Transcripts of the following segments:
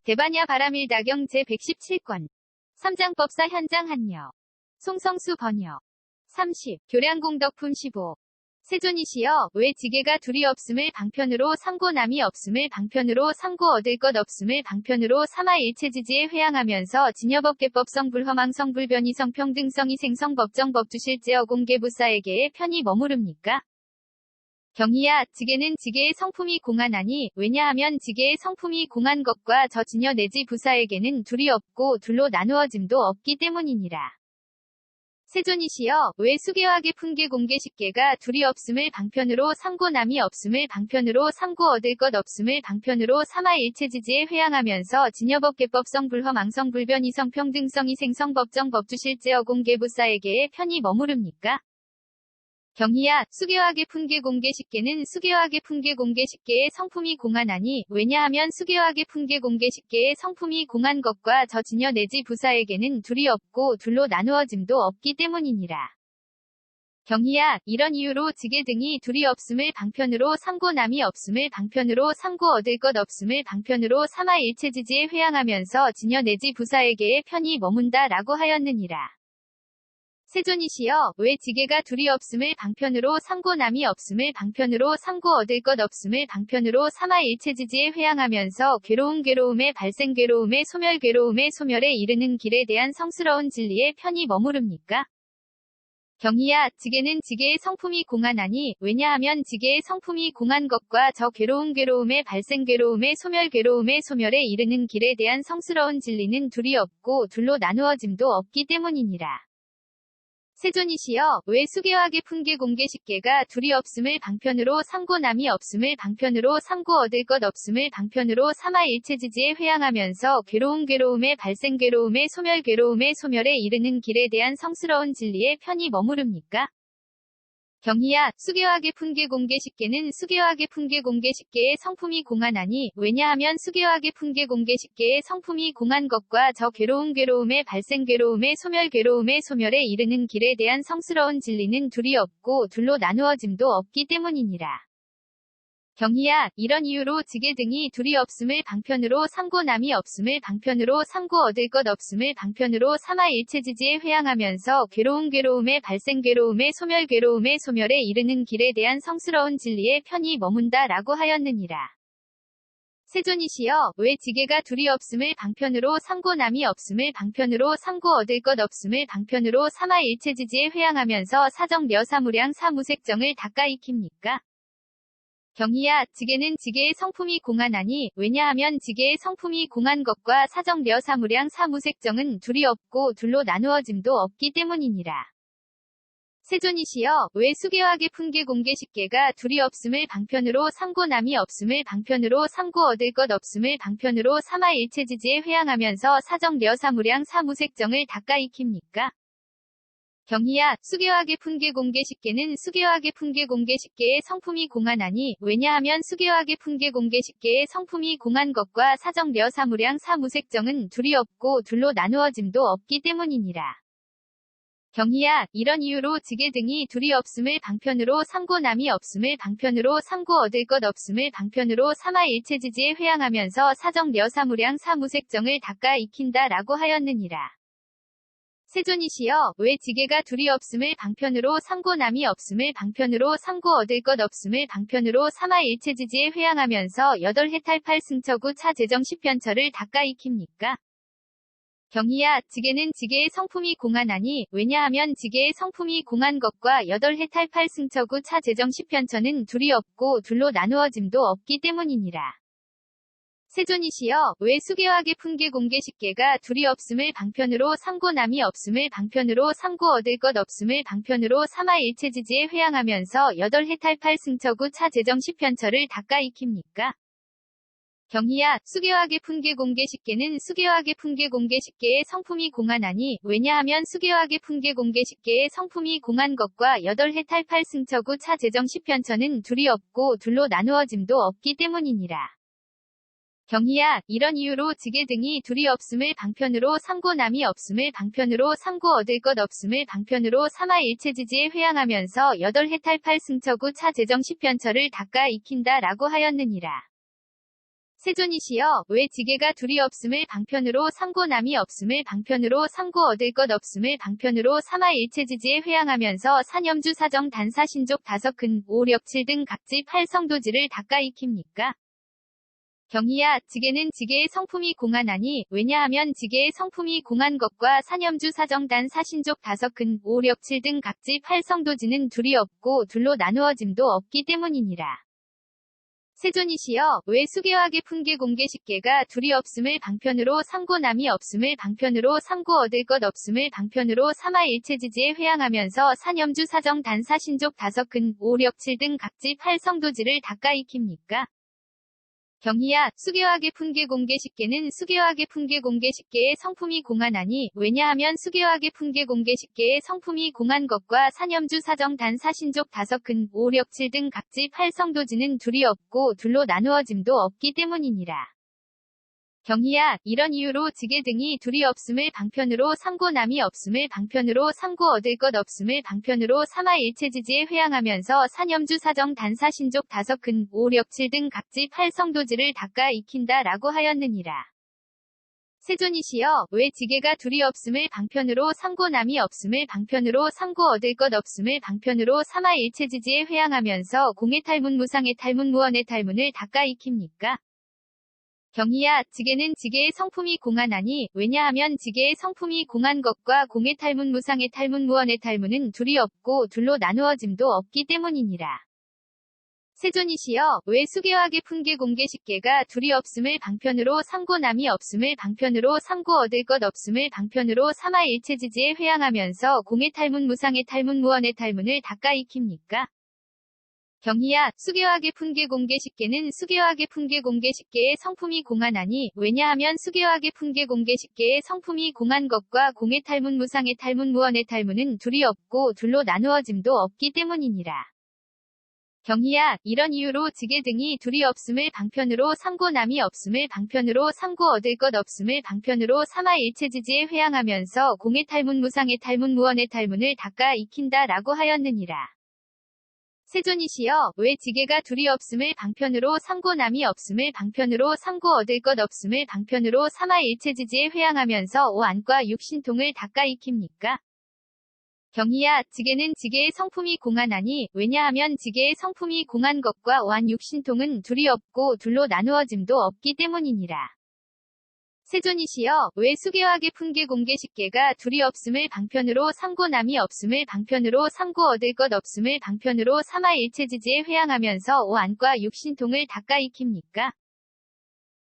대반야 바람일다경 제117권. 삼장법사 현장 한여. 송성수 번역. 30. 교량공덕품 15. 세존이시여, 왜 지게가 둘이 없음을 방편으로 삼고 남이 없음을 방편으로 삼고 얻을 것 없음을 방편으로 삼아 일체지지에 회양하면서 진여법계법성 불허망성 불변이성 평등성 이생성 법정 법주실제 어공계부사에게의 편히 머무릅니까? 경희야, 지게는 지게의 성품이 공하나니, 왜냐하면 지게의 성품이 공한 것과 저 진여 내지 부사에게는 둘이 없고 둘로 나누어짐도 없기 때문이니라. 세존이시여, 왜 수계화계 풍계 공계 십계가 둘이 없음을 방편으로 삼고 남이 없음을 방편으로 삼고 얻을 것 없음을 방편으로 삼아 일체지지에 회양하면서 진여법계법성 불허망성 불변이성 평등성 이생성 법정 법주실제 어공계부사에게의 편히 머무릅니까? 경희야, 수계화계 풍계 공계 십계는 수계화계 풍계 공계 십계의 성품이 공하나니, 왜냐하면 수계화계 풍계 공계 십계의 성품이 공한 것과 저 진여 내지 부사에게는 둘이 없고 둘로 나누어짐도 없기 때문이니라. 경희야, 이런 이유로 지게 등이 둘이 없음을 방편으로 삼고 남이 없음을 방편으로 삼고 얻을 것 없음을 방편으로 삼아 일체지지에 회양하면서 진여 내지 부사에게의 편히 머문다라고 하였느니라. 세존이시여, 왜 지게가 둘이 없음을 방편으로 삼고 남이 없음을 방편으로 삼고 얻을 것 없음을 방편으로 삼아 일체지지에 회양하면서 괴로움의 발생 괴로움의 소멸 괴로움의 소멸에 이르는 길에 대한 성스러운 진리에 편히 머무릅니까? 경희야, 지게는 지게의 성품이 공하나니, 왜냐하면 지게의 성품이 공한 것과 저 괴로움의 발생 괴로움의 소멸 괴로움의 소멸에 이르는 길에 대한 성스러운 진리는 둘이 없고 둘로 나누어짐도 없기 때문이니라. 세존이시여, 왜 수계화계 풍계 공계 십계가 둘이 없음을 방편으로 삼고 남이 없음을 방편으로 삼고 얻을 것 없음을 방편으로 삼아 일체지지에 회양하면서 괴로움의 발생 괴로움의 소멸 괴로움의 소멸에 이르는 길에 대한 성스러운 진리에 편히 머무릅니까? 경희야, 수계화계 풍계 공계 십계는 수계화계 풍계 공계 십계의 성품이 공하나니, 왜냐하면 수계화계 풍계 공계 십계의 성품이 공한 것과 저 괴로움의 발생 괴로움의 소멸 괴로움의 소멸에 이르는 길에 대한 성스러운 진리는 둘이 없고 둘로 나누어짐도 없기 때문이니라. 경희야, 이런 이유로 지게 등이 둘이 없음을 방편으로 삼고 남이 없음을 방편으로 삼고 얻을 것 없음을 방편으로 삼아 일체지지에 회양하면서 괴로움의 발생 괴로움의 소멸 괴로움의 소멸에 이르는 길에 대한 성스러운 진리에 편히 머문다라고 하였느니라. 세존이시여, 왜 지게가 둘이 없음을 방편으로 삼고 남이 없음을 방편으로 삼고 얻을 것 없음을 방편으로 삼아 일체지지에 회양하면서 사정 려사무량 사무색정을 닦아 익힙니까? 경희야, 지게는 지게의 성품이 공하나니, 왜냐하면 지게의 성품이 공한 것과 사정 려사무량 사무색정은 둘이 없고 둘로 나누어짐도 없기 때문이니라. 세존이시여, 왜 수계화계 풍계 공계 십계가 둘이 없음을 방편으로 삼고 남이 없음을 방편으로 삼고 얻을 것 없음을 방편으로 삼아 일체지지에 회양하면서 사정 려사무량 사무색정을 닦아 익힙니까? 경희야, 수계화계 풍계 공계 십계는 수계화계 풍계 공계 십계의 성품이 공하나니, 왜냐하면 수계화계 풍계 공계 십계의 성품이 공한 것과 사정 려사무량 사무색정은 둘이 없고 둘로 나누어짐도 없기 때문이니라. 경희야, 이런 이유로 지게 등이 둘이 없음을 방편으로 삼고 남이 없음을 방편으로 삼고 얻을 것 없음을 방편으로 삼아 일체지지에 회양하면서 사정 려사무량 사무색정을 닦아 익힌다라고 하였느니라. 세존이시여, 왜 지게가 둘이 없음을 방편으로 삼고 남이 없음을 방편으로 삼고 얻을 것 없음을 방편으로 삼아 일체지지에 회양하면서 여덟 해탈 팔승처구 차재정 십편처를 닦아 익힙니까? 경희야, 지게는 지게의 성품이 공하나니, 왜냐하면 지게의 성품이 공한 것과 여덟 해탈 팔승처구 차재정 십편처는 둘이 없고 둘로 나누어짐도 없기 때문이니라. 세존이시여, 왜 수계화계 풍계 공계 십계가 둘이 없음을 방편으로 삼고 남이 없음을 방편으로 삼고 얻을 것 없음을 방편으로 삼아 일체지지에 회양하면서 여덟 해탈 팔승처구 차재정 십편처를 닦아 익힙니까? 경희야, 수계화계 풍계 공계 십계는 수계화계 풍계 공계 십계의 성품이 공하나니, 왜냐하면 수계화계 풍계 공계 십계의 성품이 공한 것과 여덟 해탈 팔승처구 차재정 십편처는 둘이 없고 둘로 나누어짐도 없기 때문이니라. 경희야, 이런 이유로 지게 등이 둘이 없음을 방편으로 삼고 남이 없음을 방편으로 삼고 얻을 것 없음을 방편으로 삼아 일체지지에 회양하면서 여덟 해탈 팔승처구 차재정 십편처를 닦아 익힌다라고 하였느니라. 세존이시여, 왜 지게가 둘이 없음을 방편으로 삼고 남이 없음을 방편으로 삼고 얻을 것 없음을 방편으로 삼아 일체지지에 회항하면서 사념주 사정 단사신족 다섯근 오력칠 등 각지 팔성도지를 닦아 익힙니까? 경희야, 지게는 지게의 성품이 공하나니, 왜냐하면 지게의 성품이 공한 것과 사념주 사정단 사신족 다섯근 오력칠 등 각지 팔성도지는 둘이 없고 둘로 나누어짐도 없기 때문이니라. 세존이시여, 왜 수계화계 fun계 공계식계가 둘이 없음을 방편으로 삼고 남이 없음을 방편으로 삼고 얻을 것 없음을 방편으로 삼아 일체지지에 회항하면서 사념주 사정 단사신족 다섯근 오력칠 등 각지 팔성도지를 닦아 익힙니까? 경희야, 수계화계 fun계 공계식계는 수계화계 fun계 공계식계의 성품이 공하나니, 왜냐하면 수계화계 fun계 공계식계의 성품이 공한 것과 사념주 사정 단 사신족 다섯근 오력칠 등 각지 팔성도지는 둘이 없고 둘로 나누어짐도 없기 때문이니라. 경희야, 이런 이유로 지게 등이 둘이 없음을 방편으로 삼고 남이 없음을 방편으로 삼고 얻을 것 없음을 방편으로 삼아 일체지지에 회항하면서 사념주 사정 단사신족 다섯근 오력칠 등 각지 팔성도지를 닦아 익힌다 라고 하였느니라. 세존이시여, 왜 지게가 둘이 없음을 방편으로 삼고 남이 없음을 방편으로 삼고 얻을 것 없음을 방편으로 삼아 일체지지에 회항하면서 공의 탈문 무상의 탈문 무언의 탈문을 닦아 익힙니까? 경희야, 지게는 지게의 성품이 공하나니, 왜냐하면 지게의 성품이 공한 것과 공의 탈문 무상의 탈문 무언의 탈문은 둘이 없고 둘로 나누어짐도 없기 때문이니라. 세존이시여, 왜 수계화계 fun계 공계식계가 둘이 없음을 방편으로 삼고 남이 없음을 방편으로 삼고 얻을 것 없음을 방편으로 삼아 일체지지에 회항하면서 공의 탈문 무상의 탈문 무언의 탈문을 닦아 익힙니까? 경희야, 수계화계 fun계 공계식계는 수계화계 fun계 공계식계의 성품이 공하나니, 왜냐하면 수계화계 fun계 공계식계의 성품이 공한 것과 공의 탈문 무상의 탈문 무언의 탈문은 둘이 없고 둘로 나누어짐도 없기 때문이니라. 경희야, 이런 이유로 지게 등이 둘이 없음을 방편으로 삼고 남이 없음을 방편으로 삼고 얻을 것 없음을 방편으로 삼아 일체지지에 회항하면서 공의 탈문 무상의 탈문 무언의 탈문을 닦아 익힌다 라고 하였느니라. 세존이시여, 왜 지게가 둘이 없음을 방편으로 삼고 남이 없음을 방편으로 삼고 얻을 것 없음을 방편으로 삼아 일체지지에 회항하면서 오안과 육신통을 닦아 익힙니까? 경희야, 지게는 지게의 성품이 공하나니, 왜냐하면 지게의 성품이 공한 것과 오안 육신통은 둘이 없고 둘로 나누어짐도 없기 때문이니라. 세존이시여, 왜 수계화계 fun계 공계식계가 둘이 없음을 방편으로 삼고 남이 없음을 방편으로 삼고 얻을 것 없음을 방편으로 삼아 일체지지에 회항하면서 오안과 육신통을 닦아 익힙니까?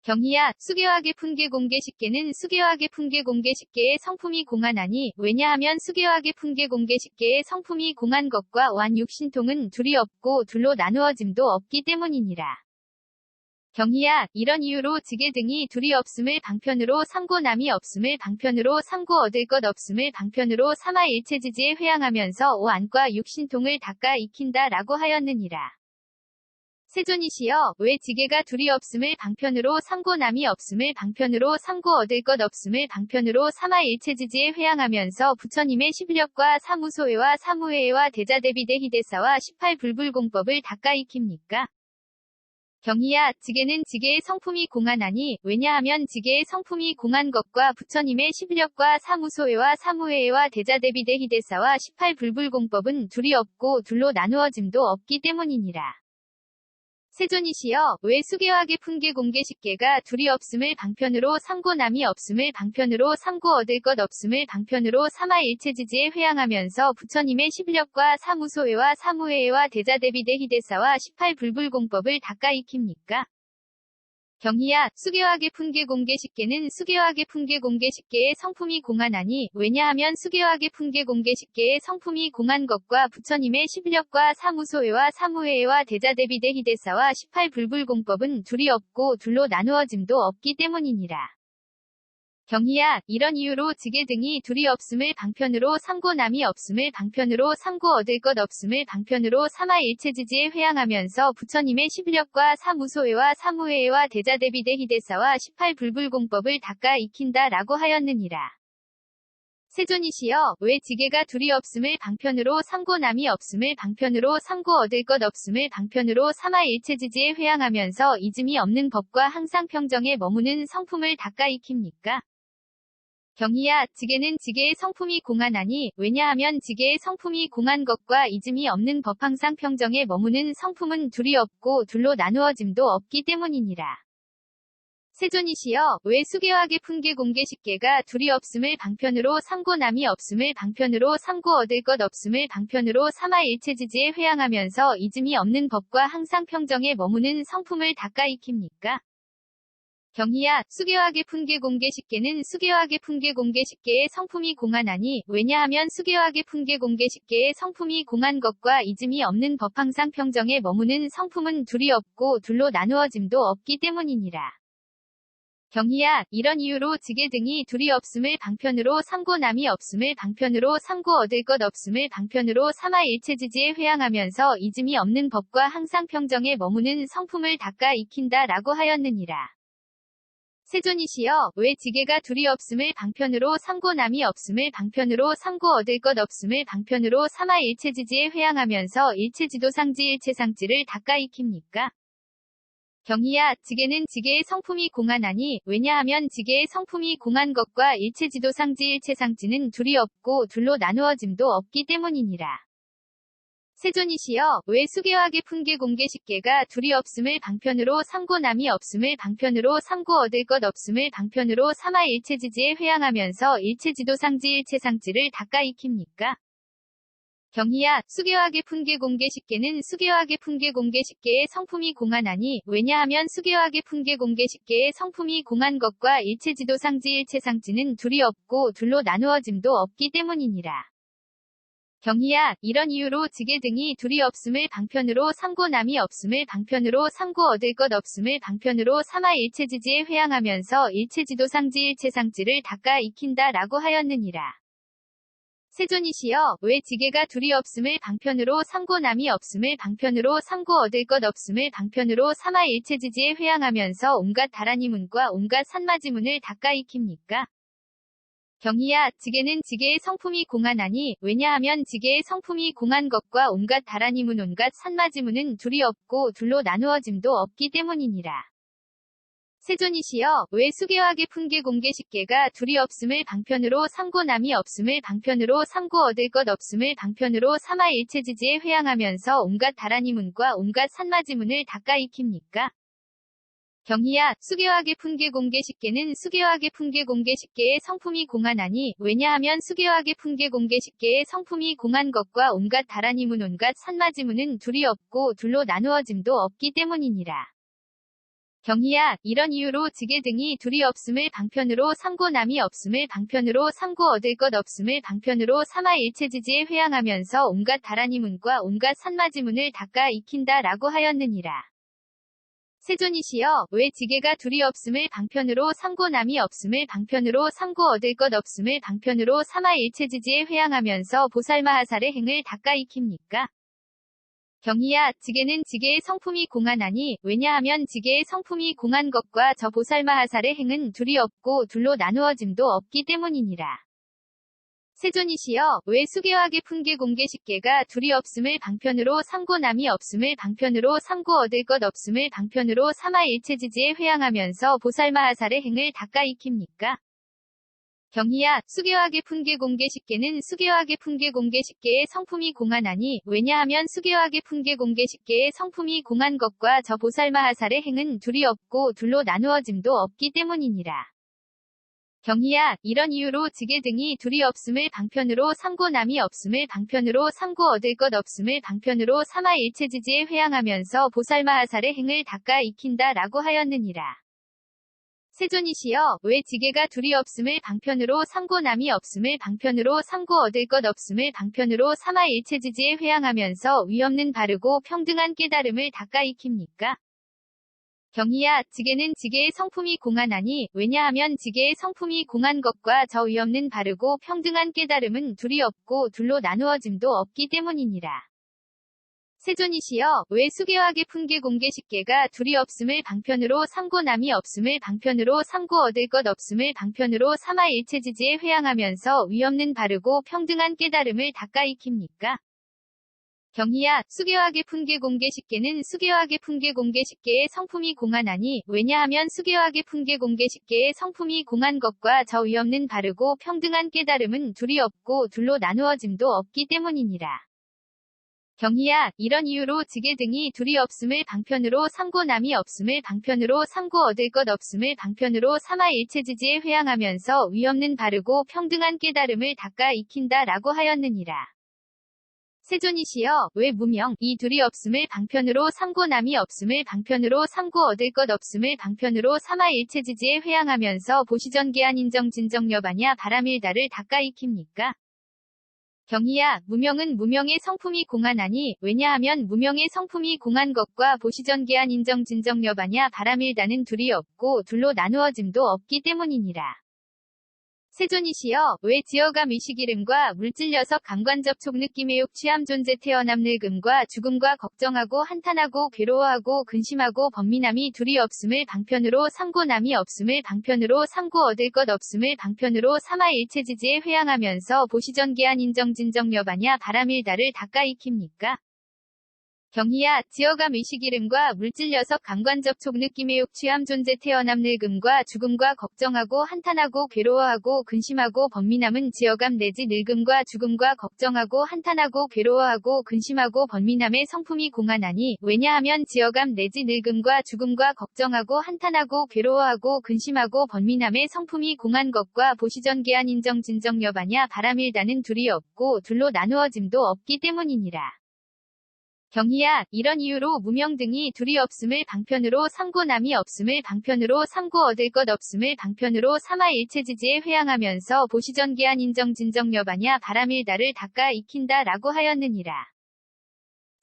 경희야, 수계화계 fun계 공계식계는 수계화계 fun계 공계식계의 성품이 공하나니, 왜냐하면 수계화계 fun계 공계식계의 성품이 공한 것과 오안 육신통은 둘이 없고 둘로 나누어짐도 없기 때문이니라. 경희야, 이런 이유로 지게 등이 둘이 없음을 방편으로 삼고 남이 없음을 방편으로 삼고 얻을 것 없음을 방편으로 삼아 일체지지에 회항하면서 오안과 육신통을 닦아 익힌다 라고 하였느니라. 세존이시여, 왜 지게가 둘이 없음을 방편으로 삼고 남이 없음을 방편으로 삼고 얻을 것 없음을 방편으로 삼아 일체지지에 회항하면서 부처님의 십력과 사무소회와 사무회와 대자대비대 희대사와 18불불공법을 닦아 익힙니까? 경희야, 지게는 지게의 성품이 공하나니, 왜냐하면 지게의 성품이 공한 것과 부처님의 십력과 사무소회와 사무회와 대자대비대 희대사와 18불불공법은 둘이 없고 둘로 나누어짐도 없기 때문이니라. 세존이시여, 왜 수계화계 fun계 공계식계가 둘이 없음을 방편으로 삼고 남이 없음을 방편으로 삼고 얻을 것 없음을 방편으로 삼아 일체지지에 회항하면서 부처님의 십력과 사무소회와 사무회와 대자대비대 희대사와 18불불공법을 닦아 익힙니까? 경희야, 수계화계 fun계 공계식계는 수계화계 fun계 공계식계의 성품이 공하나니, 왜냐하면 수계화계 fun계 공계식계의 성품이 공한 것과 부처님의 십력과 사무소회와 사무회와 대자대비대 희대사와 18불불공법은 둘이 없고 둘로 나누어짐도 없기 때문이니라. 경희야, 이런 이유로 지게 등이 둘이 없음을 방편으로 삼고 남이 없음을 방편으로 삼고 얻을 것 없음을 방편으로 삼아 일체지지에 회항하면서 부처님의 십력과 사무소회와 사무회와 대자대비대 희대사와 18불불공법을 닦아 익힌다 라고 하였느니라. 세존이시여 왜 지게가 둘이 없음을 방편으로 삼고 남이 없음을 방편으로 삼고 얻을 것 없음을 방편으로 삼아 일체지지에 회항하면서 이즘이 없는 법과 항상 평정에 머무는 성품을 닦아 익힙니까? 경희야 지게는 지게의 성품이 공하나니 왜냐하면 지게의 성품이 공한 것과 이즘이 없는 법 항상 평정에 머무는 성품은 둘이 없고 둘로 나누어짐도 없기 때문이니라. 세존이시여 왜 수계와계 품계 공계식계가 둘이 없음을 방편으로 삼고 남이 없음을 방편으로 삼고 얻을 것 없음을 방편으로 삼아 일체지지에 회항하면서 이즘이 없는 법과 항상 평정에 머무는 성품을 닦아 익힙니까? 경희야 수계와계 품계 공계식계는 수계와계 품계 공계식계의 성품이 공하나니 왜냐하면 수계와계 품계 공계식계의 성품이 공한 것과 이즘이 없는 법 항상 평정에 머무는 성품은 둘이 없고 둘로 나누어짐도 없기 때문이니라. 경희야 이런 이유로 지게 등이 둘이 없음을 방편으로 삼고 남이 없음을 방편으로 삼고 얻을 것 없음을 방편으로 삼아 일체지지에 회항하면서 이즘이 없는 법과 항상 평정에 머무는 성품을 닦아 익힌다 라고 하였느니라. 세존이시여 왜 지게가 둘이 없음을 방편으로 삼고 남이 없음을 방편으로 삼고 얻을 것 없음을 방편으로 삼아 일체지지에 회항하면서 일체지도상지 일체상지를 닦아 익힙니까? 경희야 지게는 지게의 성품이 공하나니 왜냐하면 지게의 성품이 공한 것과 일체지도상지 일체상지는 둘이 없고 둘로 나누어짐도 없기 때문이니라. 세존이시여 왜 수계와계 품계 공계식계가 둘이 없음을 방편으로 삼고 남이 없음을 방편으로 삼고 얻을 것 없음을 방편으로 삼아 일체지지에 회항하면서 일체지도상지 일체상지를 닦아 익힙니까? 경희야 수계와계 품계 공계식계는 수계와계 품계 공계식계의 성품이 공하나니 왜냐하면 수계와계 품계 공계식계의 성품이 공한 것과 일체지도상지 일체상지는 둘이 없고 둘로 나누어짐도 없기 때문이니라. 경희야 이런 이유로 지게 등이 둘이 없음을 방편으로 삼고 남이 없음을 방편으로 삼고 얻을 것 없음을 방편으로 삼아 일체지지에 회항하면서 일체지도상지 일체상지를 닦아 익힌다 라고 하였느니라. 세존이시여 왜 지게가 둘이 없음을 방편으로 삼고 남이 없음을 방편으로 삼고 얻을 것 없음을 방편으로 삼아 일체지지에 회항하면서 온갖 다라니문과 온갖 산마지문을 닦아 익힙니까? 경희야 지게는 지게의 성품이 공하나니 왜냐하면 지게의 성품이 공한 것과 온갖 다라니문 온갖 산마지문은 둘이 없고 둘로 나누어짐도 없기 때문이니라. 세존이시여 왜 수계와계 품계 공계식계가 둘이 없음을 방편으로 삼고 남이 없음을 방편으로 삼고 얻을 것 없음을 방편으로 삼아 일체지지에 회항하면서 온갖 다라니문과 온갖 산마지문을 닦아 익힙니까? 경희야 수계와계 품계 공계식계는 수계와계 품계 공계식계의 성품이 공하나니 왜냐하면 수계와계 품계 공계식계의 성품이 공한 것과 온갖 다라니문 온갖 산마지문은 둘이 없고 둘로 나누어짐도 없기 때문이니라. 경희야 이런 이유로 지게 등이 둘이 없음을 방편으로 삼고 남이 없음을 방편으로 삼고 얻을 것 없음을 방편으로 삼아 일체지지에 회항하면서 온갖 다라니문과 온갖 산마지문을 닦아 익힌다 라고 하였느니라. 세존이시여 왜 지게가 둘이 없음을 방편으로 삼고 남이 없음을 방편으로 삼고 얻을 것 없음을 방편으로 삼아 일체지지에 회항하면서 보살마하살의 행을 닦아 익힙니까? 경희야 지게는 지게의 성품이 공하나니 왜냐하면 지게의 성품이 공한 것과 저 보살마하살의 행은 둘이 없고 둘로 나누어짐도 없기 때문이니라. 세존이시여 왜 수계와계 품계 공계식계가 둘이 없음을 방편으로 삼고 남이 없음을 방편으로 삼고 얻을 것 없음을 방편으로 삼아 일체지지에 회항하면서 보살마하살의 행을 닦아 익힙니까? 경희야 수계와계 품계 공계식계는 수계와계 품계 공계식계의 성품이 공하나니 왜냐하면 수계와계 품계 공계식계의 성품이 공한 것과 저 보살마하살의 행은 둘이 없고 둘로 나누어짐도 없기 때문이니라. 경희야 이런 이유로 지게 등이 둘이 없음을 방편으로 삼고 남이 없음을 방편으로 삼고 얻을 것 없음을 방편으로 삼아 일체지지에 회항하면서 보살마하살의 행을 닦아 익힌다 라고 하였느니라. 세존이시여 왜 지게가 둘이 없음을 방편으로 삼고 남이 없음을 방편으로 삼고 얻을 것 없음을 방편으로 삼아 일체지지에 회항하면서 위없는 바르고 평등한 깨달음을 닦아 익힙니까? 경희야 지게는 지게의 성품이 공하나니 왜냐하면 지게의 성품이 공한 것과 저 위없는 바르고 평등한 깨달음은 둘이 없고 둘로 나누어짐도 없기 때문이니라. 세존이시여, 왜 수계화계 풍계 공계 식계가 둘이 없음을 방편으로 삼고 남이 없음을 방편으로 삼고 얻을 것 없음을 방편으로 삼아 일체지지에 회양하면서 위없는 바르고 평등한 깨달음을 닦아 익힙니까? 경희야, 수계화계 풍계 공계 식계는 수계화계 풍계 공계 식계의 성품이 공하나니, 왜냐하면 수계화계 풍계 공계 식계의 성품이 공한 것과 저 위없는 바르고 평등한 깨달음은 둘이 없고 둘로 나누어짐도 없기 때문이니라. 경희야, 이런 이유로 지계 등이 둘이 없음을 방편으로 삼고 남이 없음을 방편으로 삼고 얻을 것 없음을 방편으로 삼아 일체지지에 회양하면서 위없는 바르고 평등한 깨달음을 닦아 익힌다 라고 하였느니라. 세존이시여, 왜 무명, 이 둘이 없음을 방편으로 삼고 남이 없음을 방편으로 삼고 얻을 것 없음을 방편으로 삼아 일체지지에 회양하면서 보시전계한 인정진정여바냐 바람일다를 닦아 익힙니까? 경희야, 무명은 무명의 성품이 공하나니, 왜냐하면 무명의 성품이 공한 것과 보시전계한 인정진정여바냐 바람일다는 둘이 없고 둘로 나누어짐도 없기 때문이니라. 세존이시여, 왜 지어감 의식이름과 물질여석 감관접촉 느낌의욕 취함 존재 태어남 늙음과 죽음과 걱정하고 한탄하고 괴로워하고 근심하고 번민함이 둘이 없음을 방편으로 삼고 남이 없음을 방편으로 삼고 얻을 것 없음을 방편으로 삼아 일체지지에 회양하면서 보시전계한 인정진정여바냐 바람일다를 닦아 익힙니까? 경희야, 지어감 의식이름과 물질여석 감관접촉 느낌의욕 취함 존재 태어남 늙음과 죽음과 걱정하고 한탄하고 괴로워하고 근심하고 번민함은 지어감 내지 늙음과 죽음과 걱정하고 한탄하고 괴로워하고 근심하고 번민함의 성품이 공하나니, 왜냐하면 지어감 내지 늙음과 죽음과 걱정하고 한탄하고 괴로워하고 근심하고 번민함의 성품이 공한 것과 보시전계한 인정진정여바냐 바람일다는 둘이 없고 둘로 나누어짐도 없기 때문이니라. 경희야, 이런 이유로 무명 등이 둘이 없음을 방편으로 삼고 남이 없음을 방편으로 삼고 얻을 것 없음을 방편으로 삼아 일체지지에 회양하면서 보시전계한 인정진정여바냐 바람일다를 닦아 익힌다 라고 하였느니라.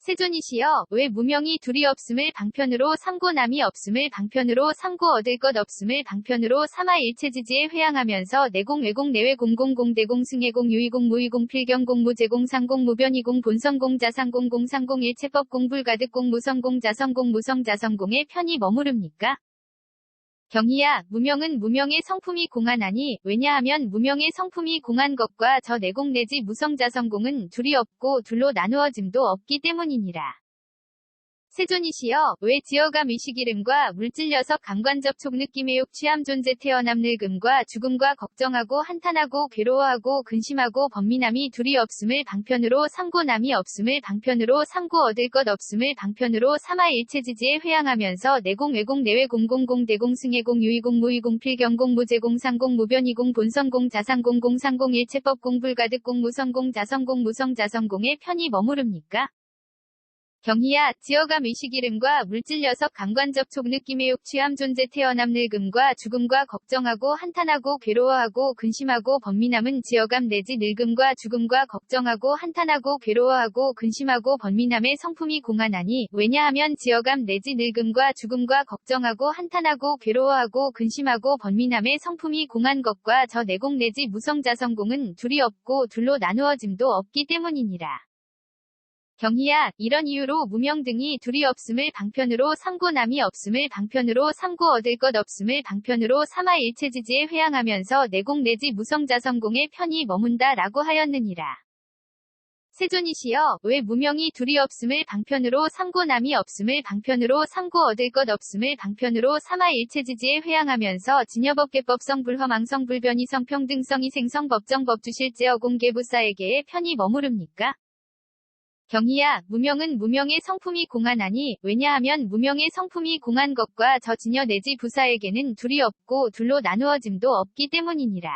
세존이시여, 왜 무명이 둘이 없음을 방편으로 삼고 남이 없음을 방편으로 삼고 얻을 것 없음을 방편으로 삼아 일체지지에 회양하면서 내공 외공 내외 공공공 대공 승해공 유의공 무의공 필경공 무제공 상공 무변이공 본성공 자상공 공상공 일체법공 불가득공 무성공 자성공 무성자성공에 편히 머무릅니까? 경희야, 무명은 무명의 성품이 공하나니, 왜냐하면 무명의 성품이 공한 것과 저 내공 내지 무성자성공은 둘이 없고 둘로 나누어짐도 없기 때문이니라. 세존이시여, 왜 지어감 의식이름과 물질여석 감관접촉 느낌의욕 취함 존재 태어남 늙음과 죽음과 걱정하고 한탄하고 괴로워하고 근심하고 번민함이 둘이 없음을 방편으로 삼고 남이 없음을 방편으로 삼고 얻을 것 없음을 방편으로 삼아 일체지지에 회양하면서 내공 외공 내외 공공공 대공 승해공 유의공 무의공 필경공 무제공 상공 무변이공 본성공 자상공 공상공 일체법공 불가득공 무성공 자성공 무성자성공에 편히 머무릅니까? 경희야, 지어감 의식이름과 물질여석 감관접촉 느낌의욕 취함 존재 태어남 늙음과 죽음과 걱정하고 한탄하고 괴로워하고 근심하고 번민함은 지어감 내지 늙음과 죽음과 걱정하고 한탄하고 괴로워하고 근심하고 번민함의 성품이 공하나니, 왜냐하면 지어감 내지 늙음과 죽음과 걱정하고 한탄하고 괴로워하고 근심하고 번민함의 성품이 공한 것과 저 내공 내지 무성자성공은 둘이 없고 둘로 나누어짐도 없기 때문이니라. 경희야, 이런 이유로 무명 등이 둘이 없음을 방편으로 삼고 남이 없음을 방편으로 삼고 얻을 것 없음을 방편으로 삼아 일체지지에 회양하면서 내공 내지 무성자성공에 편히 머문다 라고 하였느니라. 세존이시여, 왜 무명이 둘이 없음을 방편으로 삼고 남이 없음을 방편으로 삼고 얻을 것 없음을 방편으로 삼아 일체지지에 회양하면서 진여법계법성 불허망성 불변이성 평등성 이생성 법정 법주실제어 공개부사에게에 편히 머무릅니까? 경희야, 무명은 무명의 성품이 공하나니, 왜냐하면 무명의 성품이 공한 것과 저 진여 내지 부사에게는 둘이 없고 둘로 나누어짐도 없기 때문이니라.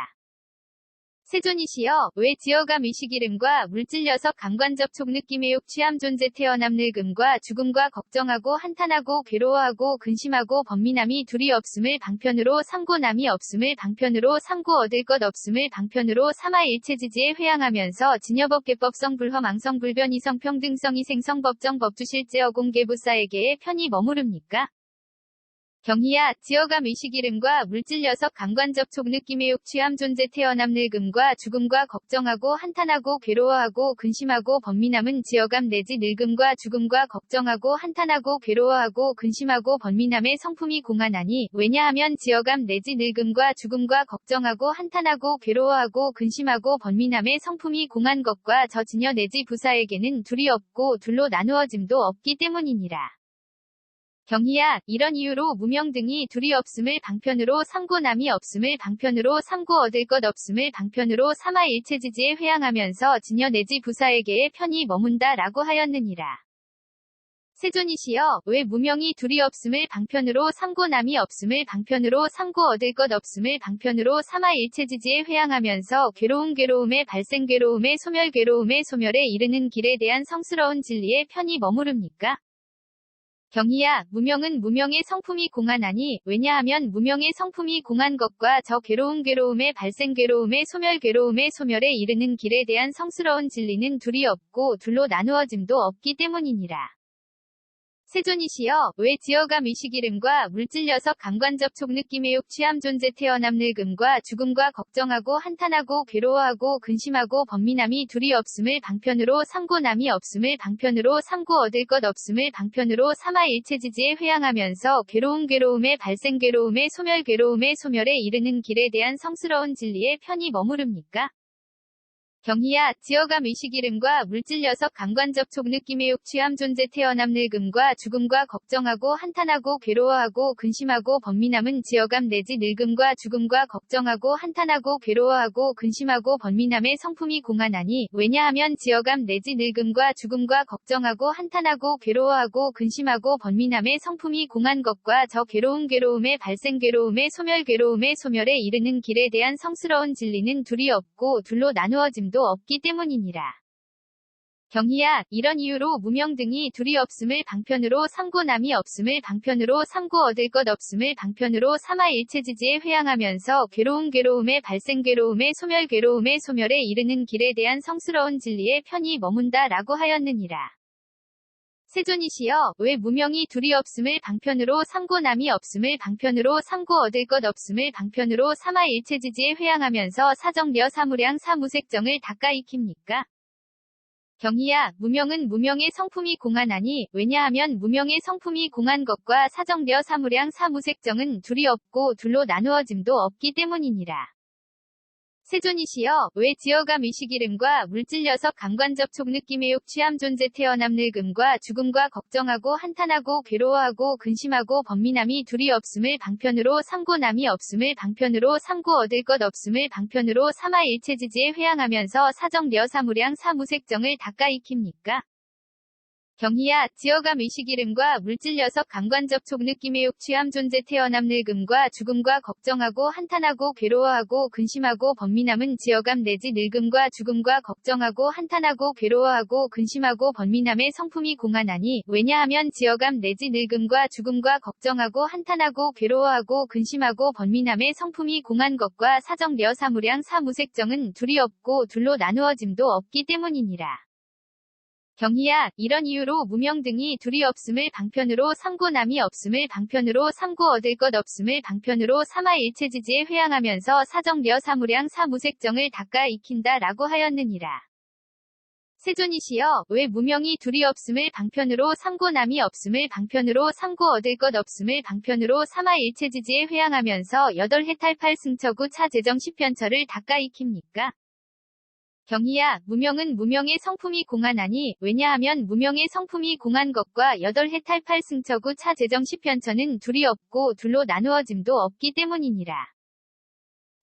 세존이시여, 왜 지어감 의식이름과 물질여석 감관접촉 느낌의욕 취함 존재 태어남 늙음과 죽음과 걱정하고 한탄하고 괴로워하고 근심하고 번민함이 둘이 없음을 방편으로 삼고 남이 없음을 방편으로 삼고 얻을 것 없음을 방편으로 삼아 일체지지에 회양하면서 진여법계법성 불허망성 불변이성 평등성 이생성 법정 법주실제어 공개부사에게에 편히 머무릅니까? 경희야, 지어감 의식 이름과 물질 녀석 감관 접촉 느낌의 욕 취함 존재 태어남 늙음과 죽음과 걱정하고 한탄하고 괴로워하고 근심하고 번민함은 지어감 내지 늙음과 죽음과 걱정하고 한탄하고 괴로워하고 근심하고 번민함의 성품이 공하나니 왜냐하면 지어감 내지 늙음과 죽음과 걱정하고 한탄하고 괴로워하고 근심하고 번민함의 성품이 공한 것과 저 지녀 내지 부사에게는 둘이 없고 둘로 나누어짐도 없기 때문이니라. 경희야, 이런 이유로 무명 등이 둘이 없음을 방편으로 삼고 남이 없음을 방편으로 삼고 얻을 것 없음을 방편으로 삼아 일체지지에 회항하면서 지녀 내지 부사에게의 편히 머문다 라고 하였느니라. 세존이시여, 왜 무명이 둘이 없음을 방편으로 삼고 남이 없음을 방편으로 삼고 얻을 것 없음을 방편으로 삼아 일체지지에 회항하면서 괴로움의 발생 괴로움의 소멸에 이르는 길에 대한 성스러운 진리에 편히 머무릅니까? 경희야, 무명은 무명의 성품이 공하나니 왜냐하면 무명의 성품이 공한 것과 저 괴로움의 발생 괴로움의 소멸에 이르는 길에 대한 성스러운 진리는 둘이 없고 둘로 나누어짐도 없기 때문이니라. 세존이시여, 왜 지어감 의식 이름과 물질 녀석 감관 접촉 느낌의 욕 취함 존재 태어남 늙음과 죽음과 걱정하고 한탄하고 괴로워하고 근심하고 번민함이 둘이 없음을 방편으로 삼고 남이 없음을 방편으로 삼고 얻을 것 없음을 방편으로 삼아 일체지지에 회항하면서 괴로움의 발생 괴로움의 소멸에 이르는 길에 대한 성스러운 진리에 편히 머무릅니까? 경희야, 지어감 의식 이름과 물질 녀석 감관 접촉 느낌의 욕 취함 존재 태어남 늙음과 죽음과 걱정하고 한탄하고 괴로워하고 근심하고 번민함은 지어감 내지 늙음과 죽음과 걱정하고 한탄하고 괴로워하고 근심하고 번민함의 성품이 공하나니 왜냐하면 지어감 내지 늙음과 죽음과 걱정하고 한탄하고 괴로워하고 근심하고 번민함의 성품이 공한 것과 저 괴로움의 발생 괴로움의 소멸에 이르는 길에 대한 성스러운 진리는 둘이 없고 둘로 나누어짐도 없기 때문이니라. 경희야, 이런 이유로 무명 등이 둘이 없음을 방편으로 삼고 남이 없음을 방편으로 삼고 얻을 것 없음을 방편으로 삼아 일체지지에 회항하면서 괴로움의 발생 괴로움의 소멸에 이르는 길에 대한 성스러운 진리에 편히 머문다 라고 하였느니라. 세존이시여, 왜 무명이 둘이 없음을 방편으로 삼고 남이 없음을 방편으로 삼고 얻을 것 없음을 방편으로 삼아 일체지지에 회항하면서 사정되어 사무량 사무색정을 닦아 익힙니까? 경희야, 무명은 무명의 성품이 공하나니 왜냐하면 무명의 성품이 공한 것과 사정되어 사무량 사무색정은 둘이 없고 둘로 나누어짐도 없기 때문이니라. 세존이시여, 왜 지어감 의식 이름과 물질 녀석 감관 접촉 느낌의 욕 취함 존재 태어남 늙음과 죽음과 걱정하고 한탄하고 괴로워하고 근심하고 번민함이 둘이 없음을 방편으로 삼고 남이 없음을 방편으로 삼고 얻을 것 없음을 방편으로 삼아 일체지지에 회항하면서 사정되어 사무량 사무색정을 닦아 익힙니까? 경희야, 지어감 의식 이름과 물질 녀석 감관 접촉 느낌의 욕 취함 존재 태어남 늙음과 죽음과 걱정하고 한탄하고 괴로워하고 근심하고 번민함은 지어감 내지 늙음과 죽음과 걱정하고 한탄하고 괴로워하고 근심하고 번민함의 성품이 공하나니 왜냐하면 지어감 내지 늙음과 죽음과 걱정하고 한탄하고 괴로워하고 근심하고 번민함의 성품이 공한 것과 사정되어 사무량 사무색정은 둘이 없고 둘로 나누어짐도 없기 때문이니라. 경희야, 이런 이유로 무명 등이 둘이 없음을 방편으로 삼고 남이 없음을 방편으로 삼고 얻을 것 없음을 방편으로 삼아 일체지지에 회항하면서 사정되어 사무량 사무색정을 닦아 익힌다 라고 하였느니라. 세존이시여, 왜 무명이 둘이 없음을 방편으로 삼고 남이 없음을 방편으로 삼고 얻을 것 없음을 방편으로 삼아 일체지지에 회항하면서 여덟 해탈 팔승처구 차재정 십편처를 닦아 익힙니까? 경희야, 무명은 무명의 성품이 공하나니 왜냐하면 무명의 성품이 공한 것과 여덟 해탈 팔승처구 차재정 십편처는 둘이 없고 둘로 나누어짐도 없기 때문이니라.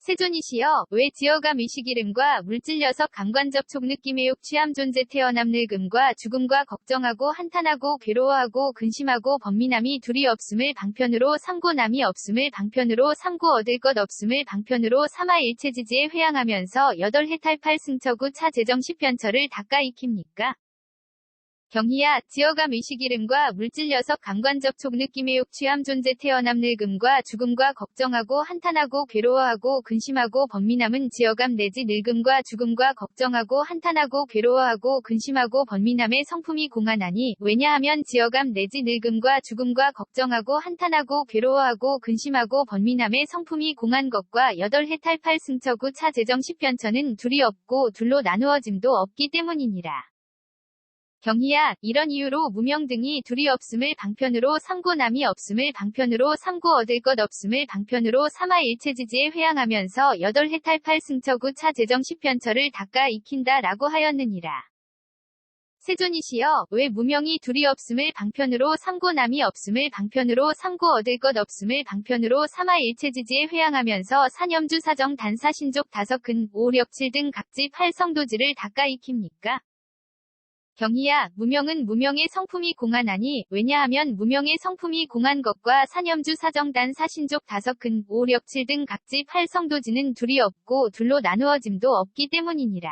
세존이시여, 왜 지어감 의식 이름과 물질 녀석 감관 접촉 느낌의 욕 취함 존재 태어남 늙음과 죽음과 걱정하고 한탄하고 괴로워하고 근심하고 번민함이 둘이 없음을 방편으로 삼고 남이 없음을 방편으로 삼고 얻을 것 없음을 방편으로 삼아 일체지지에 회항하면서 여덟 해탈 팔승처구 차재정 십편처를 닦아 익힙니까? 경희야, 지어감 의식 이름과 물질 녀석 감관 접촉 느낌 의욕 취함 존재 태어남 늙음과 죽음과 걱정하고 한탄하고 괴로워하고 근심하고 번민함은 지어감 내지 늙음과 죽음과 걱정하고 한탄하고 괴로워하고 근심하고 번민함의 성품이 공한하니 왜냐하면 지어감 내지 늙음과 죽음과 걱정하고 한탄하고 괴로워하고 근심하고 번민함의 성품이 공한 것과 여덟 해탈 팔 승처구 차 재정 십변처는 둘이 없고 둘로 나누어짐도 없기 때문이니라. 경희야, 이런 이유로 무명 등이 둘이 없음을 방편으로 삼고 남이 없음을 방편으로 삼고 얻을 것 없음을 방편으로 삼아 일체지지에 회항하면서 여덟 해탈 팔 승처구 차 재정 십변처를 닦아 익힌다 라고 하였느니라. 세존이시여, 왜 무명이 둘이 없음을 방편으로 삼고 남이 없음을 방편으로 삼고 얻을 것 없음을 방편으로 삼아 일체지지에 회항하면서 사념주 사정 단사 신족 다섯 근 오력칠 등 각지 팔성도지를 닦아 익힙니까? 경희야, 무명은 무명의 성품이 공한하니 왜냐하면 무명의 성품이 공한 것과 사념주 사정단 사신족 다섯 근 오력칠 등 각지 팔성도지는 둘이 없고 둘로 나누어짐도 없기 때문이니라.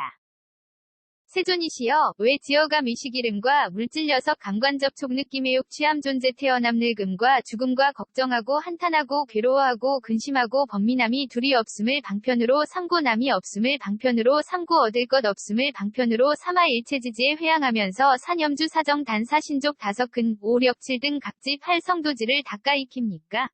세존이시여, 왜 지어감 의식 이름과 물질 녀석 감관 접촉 느낌 의욕 취함 존재 태어남 늙음과 죽음과 걱정하고 한탄하고 괴로워하고 근심하고 번민함이 둘이 없음을 방편으로 삼고 남이 없음을 방편으로 삼고 얻을 것 없음을 방편으로 삼아 일체지지에 회항하면서 사념주 사정 단사 신족 다섯 근 오력칠 등 각지 팔성도지를 닦아 익힙니까?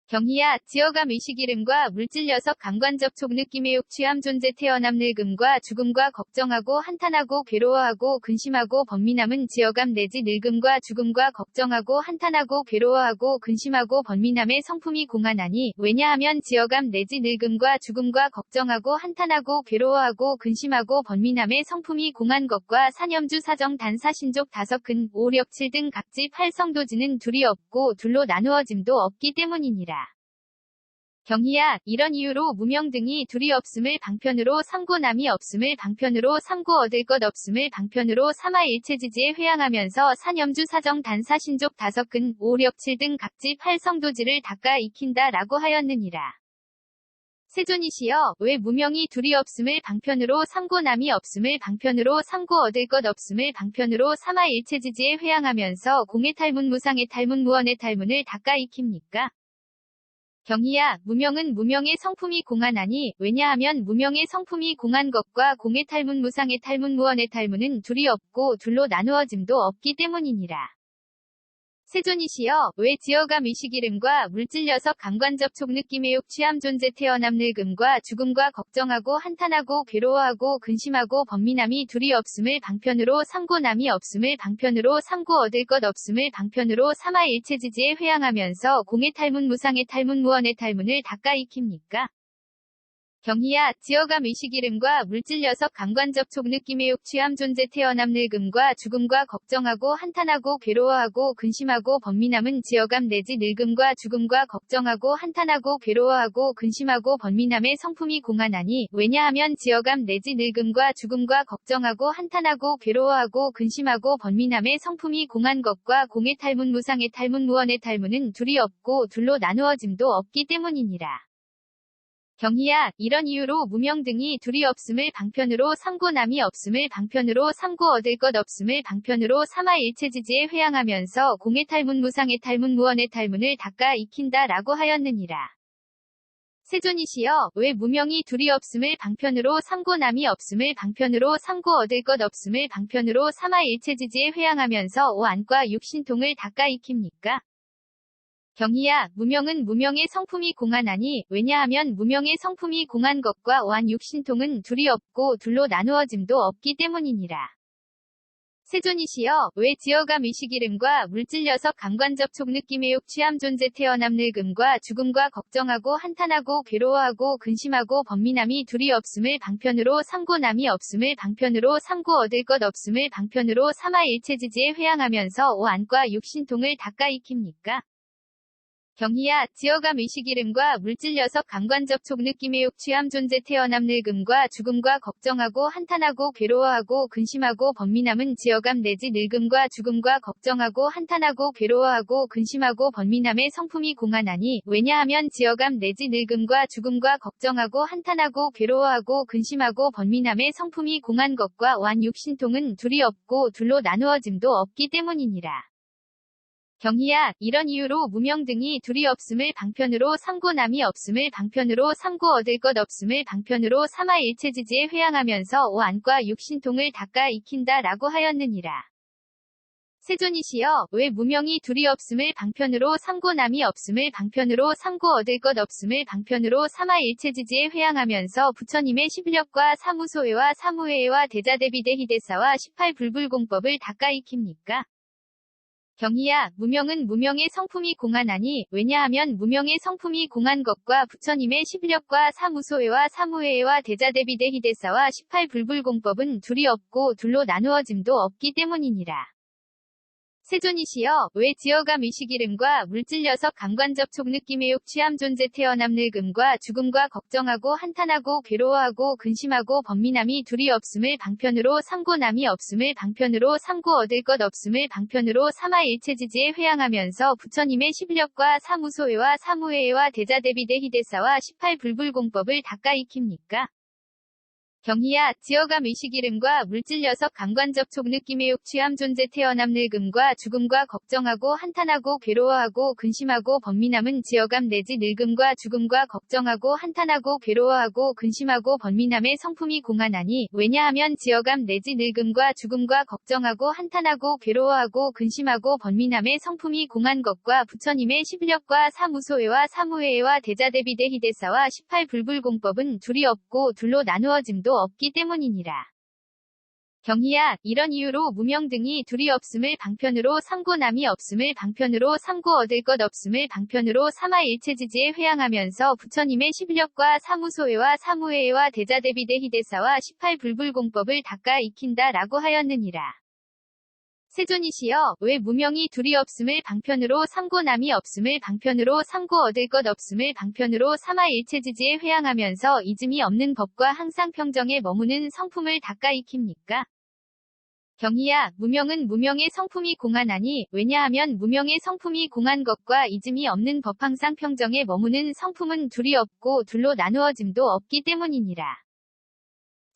경희야, 지어감 의식 이름과 물질 녀석 감관 접촉 느낌 의욕 취함 존재 태어남 늙음과 죽음과 걱정하고 한탄하고 괴로워하고 근심하고 번민함은 지어감 내지 늙음과 죽음과 걱정하고 한탄하고 괴로워하고 근심하고 번민함의 성품이 공한하니 왜냐하면 지어감 내지 늙음과 죽음과 걱정하고 한탄하고 괴로워하고 근심하고 번민함의 성품이 공한 것과 사념주 사정 단사 신족 다섯 근 오력칠 등 각지 팔성도지는 둘이 없고 둘로 나누어짐도 없기 때문이니라. 경희야, 이런 이유로 무명 등이 둘이 없음을 방편으로 삼고 남이 없음을 방편으로 삼고 얻을 것 없음을 방편으로 삼아 일체지지에 회항하면서 사념주 사정 단사 신족 다섯 근 오력칠 등 각지 팔성도지를 닦아 익힌다 라고 하였느니라. 세존이시여, 왜 무명이 둘이 없음을 방편으로 삼고 남이 없음을 방편으로 삼고 얻을 것 없음을 방편으로 삼아 일체지지에 회항하면서 공의 탈문 무상의 탈문 무언의 탈문을 닦아 익힙니까? 경희야, 무명은 무명의 성품이 공한하니 왜냐하면 무명의 성품이 공한 것과 공의 탈문 무상의 탈문 무언의 탈문은 둘이 없고 둘로 나누어짐도 없기 때문이니라. 세존이시여, 왜 지어감 의식 이름과 물질 녀석 감관 접촉 느낌 의욕 취함 존재 태어남 늙음과 죽음과 걱정하고 한탄하고 괴로워하고 근심하고 번민함이 둘이 없음을 방편으로 삼고 남이 없음을 방편으로 삼고 얻을 것 없음을 방편으로 삼아 일체지지에 회항하면서 공의 탈문 무상의 탈문 무언의 탈문을 닦아 익힙니까? 경희야, 지어감 의식 이름과 물질 녀석 감관 접촉 느낌 의욕 취함 존재 태어남 늙음과 죽음과 걱정하고 한탄하고 괴로워하고 근심하고 번민함은 지어감 내지 늙음과 죽음과 걱정하고 한탄하고 괴로워하고 근심하고 번민함의 성품이 공한하니 왜냐하면 지어감 내지 늙음과 죽음과 걱정하고 한탄하고 괴로워하고 근심하고 번민함의 성품이 공한 것과 공의 탈문 무상의 탈문 무언의 탈문은 둘이 없고 둘로 나누어짐도 없기 때문이니라. 경희야, 이런 이유로 무명 등이 둘이 없음을 방편으로 삼고 남이 없음을 방편으로 삼고 얻을 것 없음을 방편으로 삼아 일체지지에 회항하면서 공의 탈문 무상의 탈문 무언의 탈문을 닦아 익힌다 라고 하였느니라. 세존이시여, 왜 무명이 둘이 없음을 방편으로 삼고 남이 없음을 방편으로 삼고 얻을 것 없음을 방편으로 삼아 일체지지에 회항하면서 오안과 육신통을 닦아 익힙니까? 경희야, 무명은 무명의 성품이 공한하니 왜냐하면 무명의 성품이 공한 것과 오한 육신통은 둘이 없고 둘로 나누어짐도 없기 때문이니라. 세존이시여, 왜 지어감 의식 이름과 물질 녀석 감관 접촉 느낌 의욕 취함 존재 태어남 늙음과 죽음과 걱정하고 한탄하고 괴로워하고 근심하고 번민함이 둘이 없음을 방편으로 삼고 남이 없음을 방편으로 삼고 얻을 것 없음을 방편으로 삼아 일체지지에 회항하면서 오안과 육신통을 닦아 익힙니까? 경희야, 지어감 의식 이름과 물질 녀석 감관 접촉 느낌의 욕 취함 존재 태어남 늙음과 죽음과 걱정하고 한탄하고 괴로워하고 근심하고 번민함은 지어감 내지 늙음과 죽음과 걱정하고 한탄하고 괴로워하고 근심하고 번민함의 성품이 공한하니 왜냐하면 지어감 내지 늙음과 죽음과 걱정하고 한탄하고 괴로워하고 근심하고 번민함의 성품이 공한 것과 완 육신통은 둘이 없고 둘로 나누어짐도 없기 때문이니라. 경희야, 이런 이유로 무명 등이 둘이 없음을 방편으로 삼고 남이 없음을 방편으로 삼고 얻을 것 없음을 방편으로 삼아 일체지지에 회양하면서 오안과 육신통을 닦아 익힌다 라고 하였느니라. 세존이시여, 왜 무명이 둘이 없음을 방편으로 삼고 남이 없음을 방편으로 삼고 얻을 것 없음을 방편으로 삼아 일체지지에 회양하면서 부처님의 십력과 사무소회와 사무회와 대자대비대 희대사와 18불불공법을 닦아 익힙니까? 경희야, 무명은 무명의 성품이 공한하니 왜냐하면 무명의 성품이 공한 것과 부처님의 십력과 사무소회와 사무회와 대자대비대 희대사와 18불불공법은 둘이 없고 둘로 나누어짐도 없기 때문이니라. 세존이시여, 왜 지어감 의식 이름과 물질 녀석 감관 접촉 느낌의 욕 취함 존재 태어남 늙음과 죽음과 걱정하고 한탄하고 괴로워하고 근심하고 번민함이 둘이 없음을 방편으로 삼고 남이 없음을 방편으로 삼고 얻을 것 없음을 방편으로 삼아 일체지지에 회양하면서 부처님의 십력과 사무소회와 사무회와 대자대비대 희대사와 18불불공법을 닦아 익힙니까? 경희야, 지어감 의식 이름과 물질 녀석 감관 접촉 느낌의 욕 취함 존재 태어남 늙음과 죽음과 걱정하고 한탄하고 괴로워하고 근심하고 번민함은 지어감 내지 늙음과 죽음과 걱정하고 한탄하고 괴로워하고 근심하고 번민함의 성품이 공한하니 왜냐하면 지어감 내지 늙음과 죽음과 걱정하고 한탄하고 괴로워하고 근심하고 번민함의 성품이 공한 것과 부처님의 십력과 사무소회와 사무회와 대자대비대 희대사와 18불불공법은 둘이 없고 둘로 나누어짐도 없기 때문이니라. 경희야, 이런 이유로 무명 등이 둘이 없음을 방편으로 삼고 남이 없음을 방편으로 삼고 얻을 것 없음을 방편으로 삼아 일체지지에 회양하면서 부처님의 십력과 사무소회와 사무회와 대자대비대 희대사와 18불불공법을 닦아 익힌다 라고 하였느니라. 세존이시여, 왜 무명이 둘이 없음을 방편으로 삼고 남이 없음을 방편으로 삼고 얻을 것 없음을 방편으로 삼아 일체지지에 회양하면서 이즘이 없는 법과 항상 평정에 머무는 성품을 닦아 익힙니까? 경희야, 무명은 무명의 성품이 공한하니 왜냐하면 무명의 성품이 공한 것과 이즘이 없는 법 항상 평정에 머무는 성품은 둘이 없고 둘로 나누어짐도 없기 때문이니라.